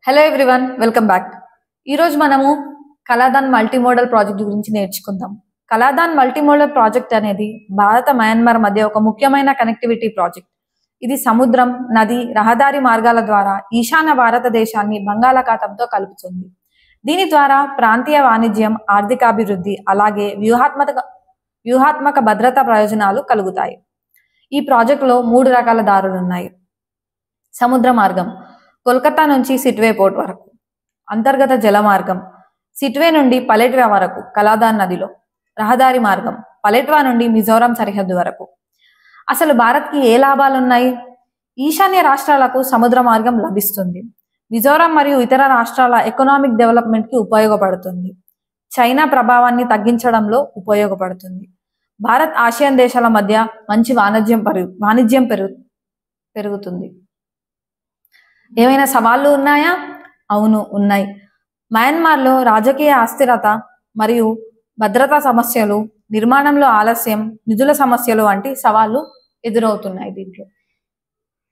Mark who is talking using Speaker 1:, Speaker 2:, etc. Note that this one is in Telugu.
Speaker 1: Hello everyone, welcome back. ఈరోజు మనము కలాదాన్ మల్టీమోడల్ ప్రాజెక్ట్ గురించి నేర్చుకుందాం. కలాదాన్ మల్టీమోడల్ ప్రాజెక్ట్ అనేది భారత మయన్మార్ మధ్య ఒక ముఖ్యమైన కనెక్టివిటీ ప్రాజెక్ట్. ఇది సముద్రం, నది, రహదారి మార్గాల ద్వారా ఈశాన్య భారతదేశాన్ని బంగాళాఖాతంతో కలుపుతుంది. దీని ద్వారా ప్రాంతీయ వాణిజ్యం, ఆర్థికాభివృద్ధి, అలాగే వ్యూహాత్మక భద్రతా ప్రయోజనాలు కలుగుతాయి. ఈ ప్రాజెక్టులో 3 రకాల దారులు ఉన్నాయి. సముద్ర మార్గం కోల్కతా నుంచి సిట్వే పోర్ట్ వరకు. అంతర్గత జల మార్గం సిట్వే నుండి పలెట్వా వరకు కలాదాన్ నదిలో. రహదారి మార్గం పలెట్వా నుండి మిజోరాం సరిహద్దు వరకు. అసలు భారత్కి ఏ లాభాలున్నాయి? ఈశాన్య రాష్ట్రాలకు సముద్ర మార్గం లభిస్తుంది. మిజోరాం మరియు ఇతర రాష్ట్రాల ఎకనామిక్ డెవలప్మెంట్కి ఉపయోగపడుతుంది. చైనా ప్రభావాన్ని తగ్గించడంలో ఉపయోగపడుతుంది. భారత్ ఆసియాన్ దేశాల మధ్య మంచి వాణిజ్యం పెరుగుతుంది. ఏమైనా సవాళ్లు ఉన్నాయా? అవును, ఉన్నాయి. మయన్మార్లో రాజకీయ అస్థిరత మరియు భద్రతా సమస్యలు, నిర్మాణంలో ఆలస్యం, నిధుల సమస్యలు వంటి సవాళ్లు ఎదురవుతున్నాయి దీంట్లో.